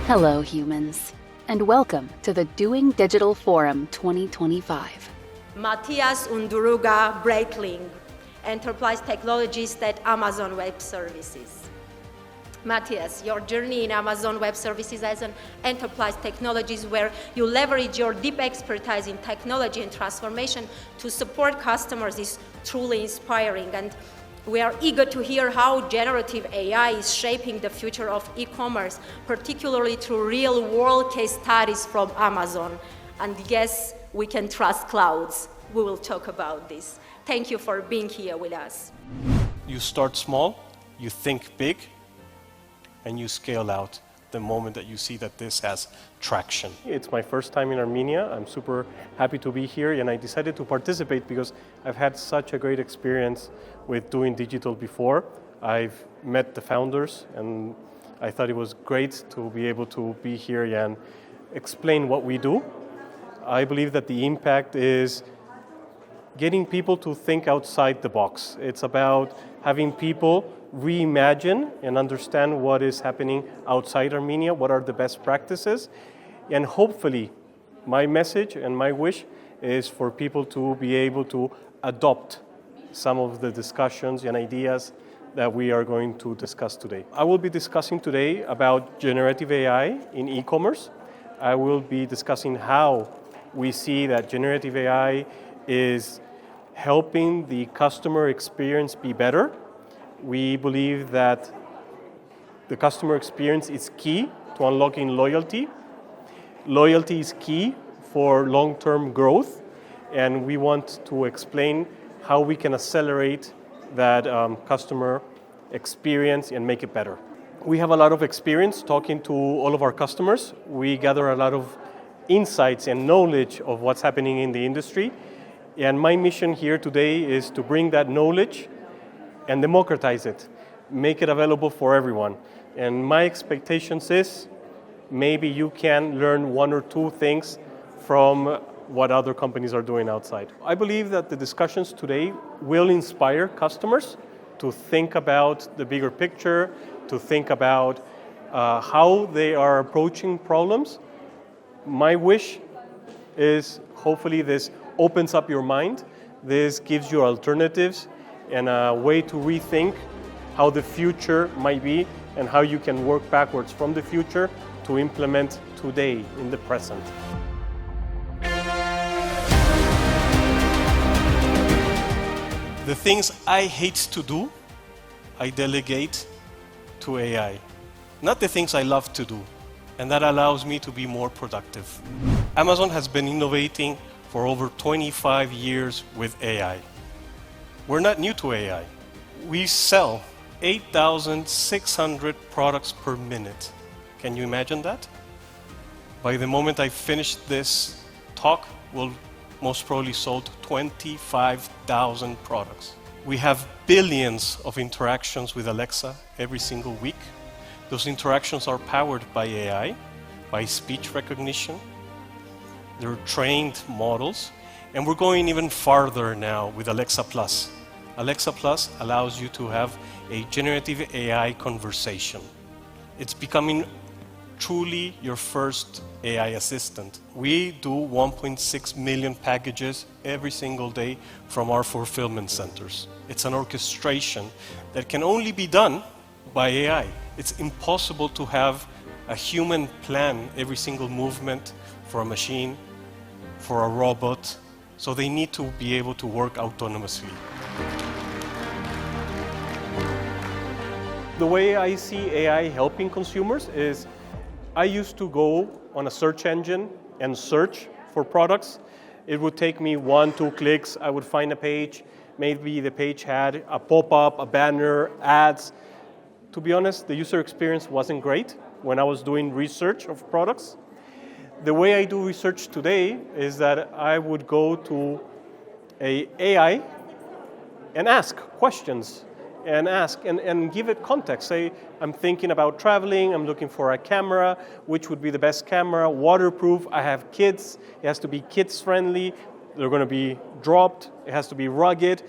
Hello, humans, and welcome to the Doing Digital Forum 2025. Matias und U.Brietling, Enterprise Technologist at Amazon Web Services. Matias, your journey in Amazon Web Services as an enterprise technologist where you leverage your deep expertise in technology and transformation to support customers is truly inspiring, and we are eager to hear how generative AI is shaping the future of e-commerce, particularly through real-world case studies from Amazon. And yes, we can trust clouds. We will talk about this. Thank you for being here with us. You start small, you think big, and you scale out the moment that you see that this has traction. It's my first time in Armenia. I'm super happy to be here, and I decided to participate because I've had such a great experience with doing digital before. I've met the founders, and I thought it was great to be able to be here and explain what we do. I believe that the impact is getting people to think outside the box. It's about having people reimagine and understand what is happening outside Armenia, what are the best practices, and hopefully my message and my wish is for people to be able to adopt some of the discussions and ideas that we are going to discuss today. I will be discussing today about generative AI in e-commerce. I will be discussing how we see that generative AI is helping the customer experience be better. We believe that the customer experience is key to unlocking loyalty. Loyalty is key for long-term growth, and we want to explain how we can accelerate that customer experience and make it better. We have a lot of experience talking to all of our customers. We gather a lot of insights and knowledge of what's happening in the industry. And my mission here today is to bring that knowledge and democratize it, make it available for everyone. And my expectations is maybe you can learn one or two things from what other companies are doing outside. I believe that the discussions today will inspire customers to think about the bigger picture, to think about how they are approaching problems. My wish is hopefully this opens up your mind, this gives you alternatives and a way to rethink how the future might be and how you can work backwards from the future to implement today in the present. The things I hate to do, I delegate to AI. Not the things I love to do, and that allows me to be more productive. Amazon has been innovating for over 25 years with AI. We're not new to AI. We sell 8,600 products per minute. Can you imagine that? By the moment I finish this talk, we'll most probably sold 25,000 products. We have billions of interactions with Alexa every single week. Those interactions are powered by AI, by speech recognition. They're trained models, and we're going even farther now with Alexa Plus. Alexa Plus allows you to have a generative AI conversation. It's becoming truly your first AI assistant. We do 1.6 million packages every single day from our fulfillment centers. It's an orchestration that can only be done by AI. It's impossible to have a human plan every single movement for a machine, for a robot, so they need to be able to work autonomously. The way I see AI helping consumers is I used to go on a search engine and search for products. It would take me 1-2 clicks. I would find a page. Maybe the page had a pop-up, a banner, ads. To be honest, the user experience wasn't great when I was doing research of products. The way I do research today is that I would go to an AI and ask questions and give it context. Say, I'm thinking about traveling, I'm looking for a camera, which would be the best camera, waterproof, I have kids, it has to be kids friendly, they're going to be dropped, it has to be rugged.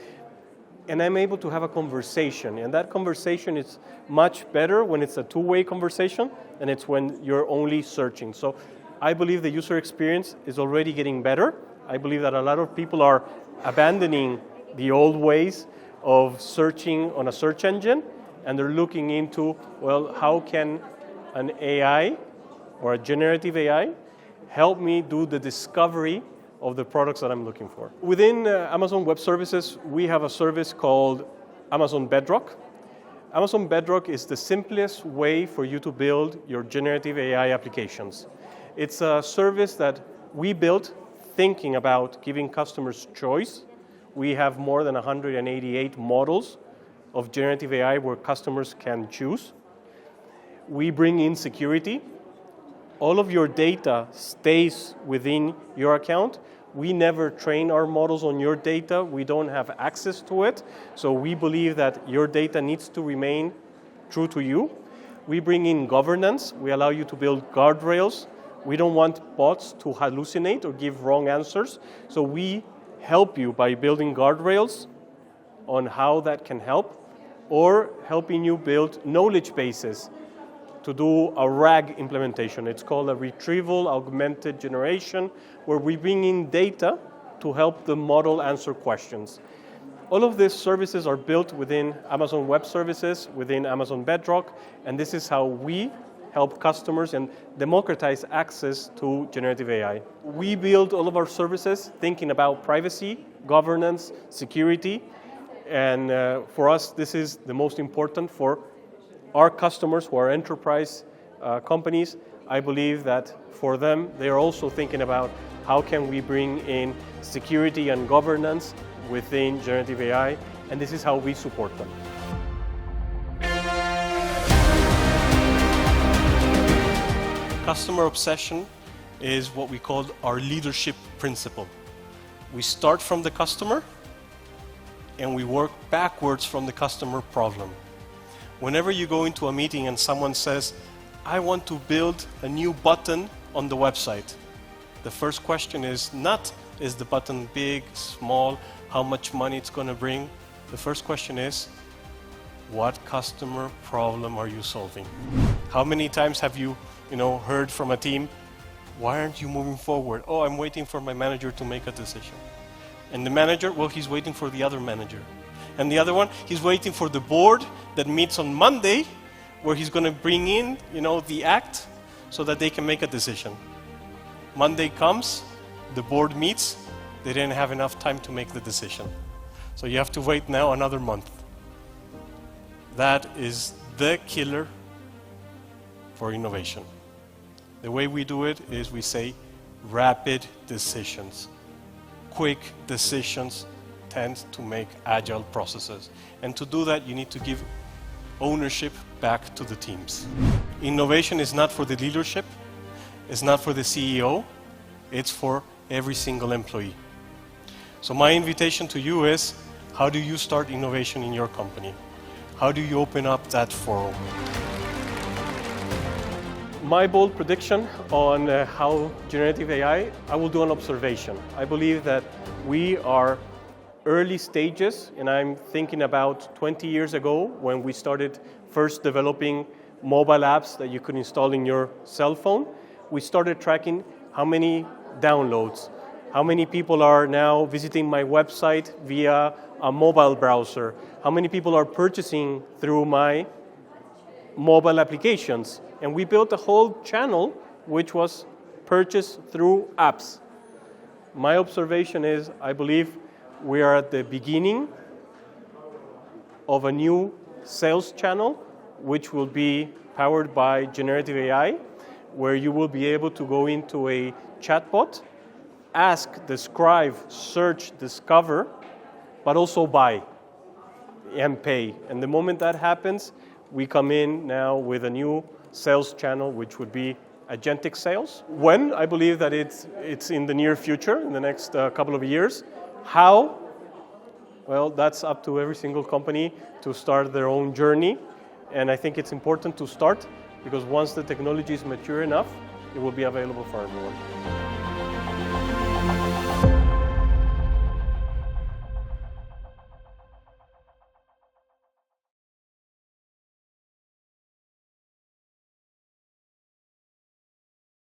and I'm able to have a conversation. And that conversation is much better when it's a two-way conversation than it's when you're only searching. So I believe the user experience is already getting better. I believe that a lot of people are abandoning the old ways of searching on a search engine, and they're looking into, well, how can an AI or a generative AI help me do the discovery of the products that I'm looking for. Within Amazon Web Services, we have a service called Amazon Bedrock. Amazon Bedrock is the simplest way for you to build your generative AI applications. It's a service that we built thinking about giving customers choice. We have more than 188 models of generative AI where customers can choose. We bring in security. All of your data stays within your account. We never train our models on your data. We don't have access to it. So we believe that your data needs to remain true to you. We bring in governance. We allow you to build guardrails. We don't want bots to hallucinate or give wrong answers. So we help you by building guardrails on how that can help, or helping you build knowledge bases to do a RAG implementation. It's called a retrieval augmented generation, where we bring in data to help the model answer questions. All of these services are built within Amazon Web Services, within Amazon Bedrock, and this is how we help customers and democratize access to generative AI. We build all of our services thinking about privacy, governance, security, and for us this is the most important for our customers who are enterprise companies. I believe that for them, they are also thinking about how can we bring in security and governance within generative AI, and this is how we support them. Customer obsession is what we call our leadership principle. We start from the customer and we work backwards from the customer problem. Whenever you go into a meeting and someone says, I want to build a new button on the website, the first question is not, is the button big, small, how much money it's going to bring? The first question is, what customer problem are you solving? How many times have you heard from a team, why aren't you moving forward? Oh, I'm waiting for my manager to make a decision. And the manager, well, he's waiting for the other manager. And the other one, he's waiting for the board that meets on Monday, where he's going to bring in, the act so that they can make a decision. Monday comes, the board meets, they didn't have enough time to make the decision. So you have to wait now another month. That is the killer for innovation. The way we do it is we say rapid decisions. Quick decisions tend to make agile processes. And to do that, you need to give ownership back to the teams. Innovation is not for the leadership, it's not for the CEO, it's for every single employee. So my invitation to you is, how do you start innovation in your company? How do you open up that forum? My bold prediction on how generative AI, I will do an observation. I believe that we are early stages, and I'm thinking about 20 years ago when we started first developing mobile apps that you could install in your cell phone. We started tracking how many downloads, how many people are now visiting my website via a mobile browser, how many people are purchasing through my mobile applications. And we built a whole channel which was purchased through apps. My observation is, I believe we are at the beginning of a new sales channel which will be powered by generative AI, where you will be able to go into a chatbot, ask, describe, search, discover, but also buy and pay. And the moment that happens, we come in now with a new sales channel, which would be agentic sales. When? I believe that it's in the near future, in the next couple of years. How? Well, that's up to every single company to start their own journey. And I think it's important to start, because once the technology is mature enough, it will be available for everyone.